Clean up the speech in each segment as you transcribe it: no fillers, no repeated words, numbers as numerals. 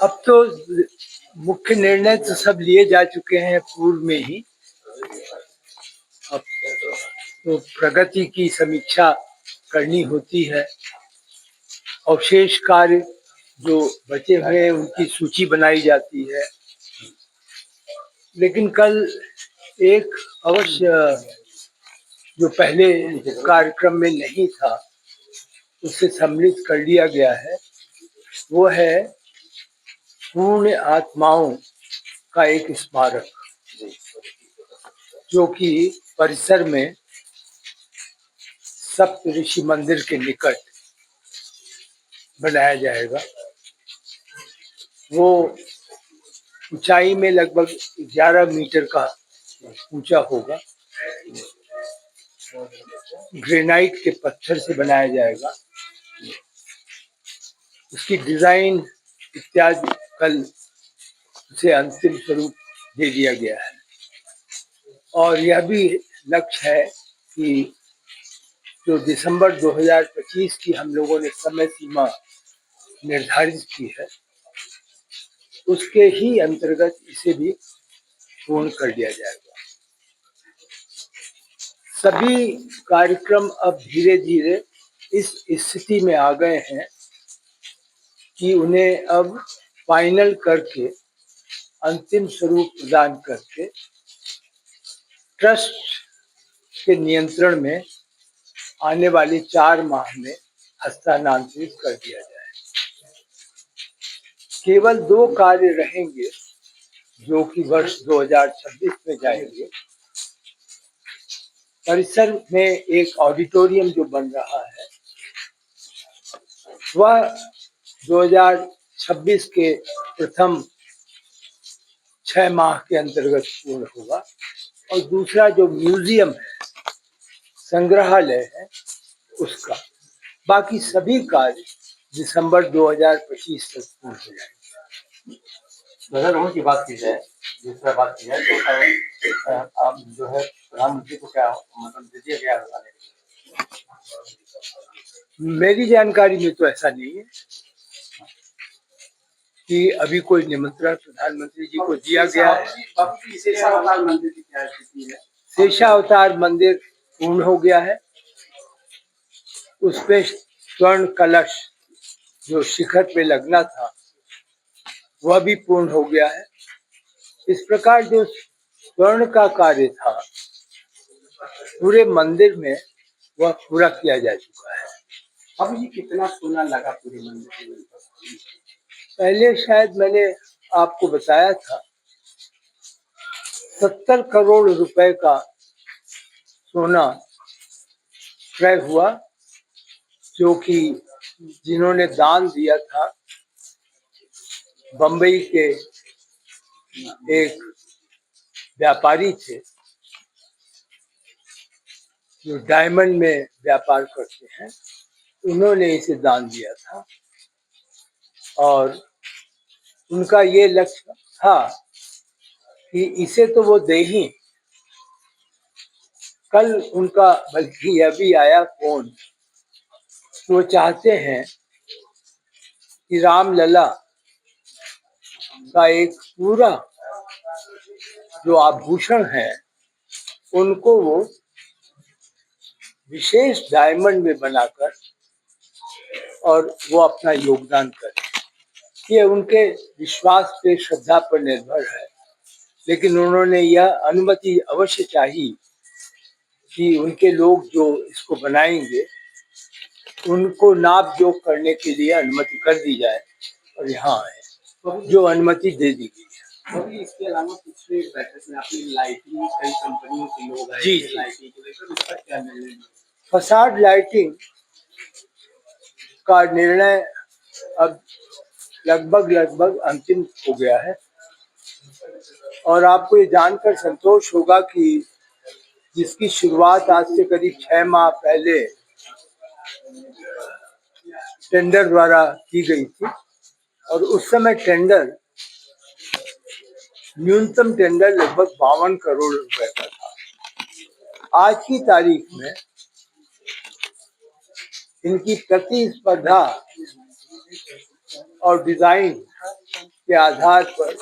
अब तो मुख्य निर्णय तो सब लिए जा चुके हैं पूर्व में ही। अब तो प्रगति की समीक्षा करनी होती है और शेष कार्य जो बचे हुए हैं उनकी सूची बनाई जाती है। लेकिन कल एक अवश्य जो पहले कार्यक्रम में नहीं था उसे सम्मिलित कर लिया गया है, वो है पूर्ण आत्माओं का एक स्मारक, जो कि परिसर में सप्तऋषि मंदिर के निकट बनाया जाएगा। वो ऊंचाई में लगभग 11 मीटर का ऊंचा होगा। ग्रेनाइट के पत्थर से बनाया जाएगा। उसकी डिजाइन इत्यादि कल उसे अंतिम स्वरूप दे दिया गया है और यह भी लक्ष्य है कि जो दिसंबर 2025 की हम लोगों ने समय सीमा निर्धारित की है उसके ही अंतर्गत इसे भी पूर्ण कर दिया जाएगा। सभी कार्यक्रम अब धीरे धीरे इस स्थिति में आ गए हैं कि उन्हें अब फाइनल करके अंतिम स्वरूप प्रदान करके ट्रस्ट के नियंत्रण में आने वाले 4 माह में हस्तांतरित कर दिया जाए। केवल 2 कार्य रहेंगे जो कि वर्ष 2026 में जाएंगे। परिसर में एक ऑडिटोरियम जो बन रहा है वह 2026 के प्रथम 6 माह के अंतर्गत पूर्ण होगा और दूसरा जो म्यूजियम है, संग्रहालय है, उसका बाकी सभी कार्य दिसंबर 2025 तक पूर्ण हो जाएंगे। बदल की बात की जाए, दूसरा बात की जाए तो आप जो है प्रधानमंत्री को क्या मतलब दे दिया गया है? मेरी जानकारी में तो ऐसा नहीं है कि अभी कोई निमंत्रण प्रधानमंत्री जी को दिया गया है। शेषावतार मंदिर की क्या स्थिति है? शेषावतार मंदिर पूर्ण हो गया है। उसपे स्वर्ण कलश जो शिखर पे लगना था वह भी पूर्ण हो गया है। इस प्रकार जो स्वर्ण का कार्य था पूरे मंदिर में वह पूरा किया जा चुका है। अब ये कितना सोना लगा पूरे मंदिर में? पहले शायद मैंने आपको बताया था 70 करोड़ रुपए का सोना क्रय हुआ, जो कि जिन्होंने दान दिया था बंबई के एक व्यापारी थे जो डायमंड में व्यापार करते हैं, उन्होंने इसे दान दिया था और उनका ये लक्ष्य था कि इसे तो वो दे ही। कल उनका बल्कि यह भी आया फोन, वो चाहते हैं कि रामलला का एक पूरा जो आभूषण है उनको वो विशेष डायमंड में बनाकर और वो अपना योगदान करें। ये उनके विश्वास पे, श्रद्धा पर निर्भर है, लेकिन उन्होंने यह अनुमति अवश्य चाहिए कि उनके लोग जो इसको बनाएंगे उनको नाप जोख करने के लिए अनुमति कर दी जाए और यहाँ आए, जो अनुमति दे दी गई है। इसके अलावा पिछले बैठक में आपने लाइटिंग कई कंपनियों के लोग आए, जी लाइटिंग को लेकर उसका क्या निर्णय? फसाड लाइटिंग का निर्णय अब लगभग अंतिम हो गया है और आपको ये जानकर संतोष होगा कि जिसकी शुरुआत आज से करीब 6 माह पहले टेंडर द्वारा की गई थी और उस समय टेंडर न्यूनतम टेंडर लगभग 52 करोड़ रुपए का था। आज की तारीख में इनकी प्रतिस्पर्धा और डिजाइन के आधार पर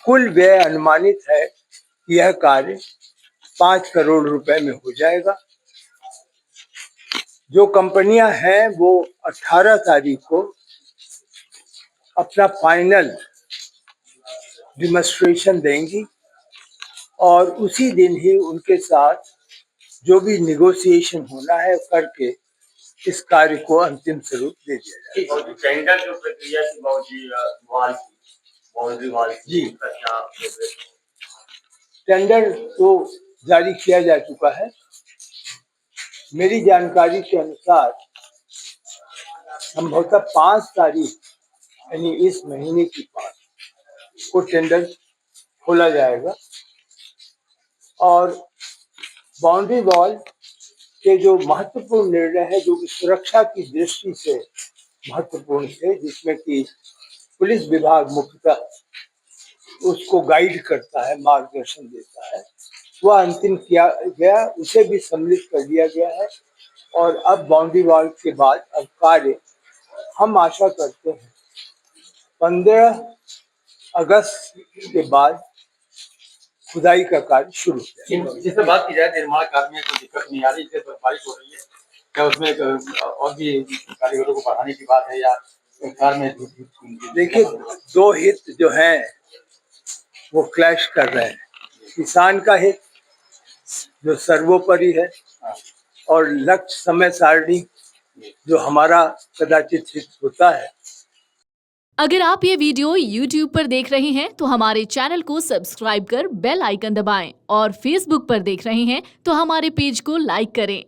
कुल व्यय अनुमानित है कि यह कार्य 5 करोड़ रुपए में हो जाएगा। जो कंपनियां हैं वो 18 तारीख को अपना फाइनल डिमॉन्स्ट्रेशन देंगी और उसी दिन ही उनके साथ जो भी निगोशिएशन होना है करके इस कार्य को अंतिम स्वरूप दे दिया जाएगा। टेंडर जो प्रक्रिया थी बाउंड्री वाल जी, का क्या प्रोग्रेस? टेंडर तो जारी किया जा चुका है। मेरी जानकारी के अनुसार संभवतः 5 तारीख यानी इस महीने की 5 को टेंडर खोला जाएगा और बाउंड्री वॉल के जो महत्वपूर्ण निर्णय है जो कि सुरक्षा की दृष्टि से महत्वपूर्ण थे, जिसमें कि पुलिस विभाग मुख्यतः उसको गाइड करता है, मार्गदर्शन देता है, वह अंतिम किया गया, उसे भी सम्मिलित कर दिया गया है। और अब बाउंड्री वॉल के बाद अब कार्य हम आशा करते हैं 15 अगस्त के बाद खुदाई का कार्य शुरू हो जाएगा। जिससे बात की जाए निर्माण कार्य में कोई दिक्कत नहीं आ रही, जैसे बर्फबारी हो रही है, क्या उसमें और भी कारीगरों को बढ़ाने की बात है या कार्य में? देखिए, 2 हित जो हैं वो क्लैश कर रहे हैं। किसान का हित जो सर्वोपरि है और लक्ष्य समय सारणी जो हमारा कदाचित हित होता है। अगर आप ये वीडियो YouTube पर देख रहे हैं तो हमारे चैनल को सब्सक्राइब कर बेल आइकन दबाएं और Facebook पर देख रहे हैं तो हमारे पेज को लाइक करें।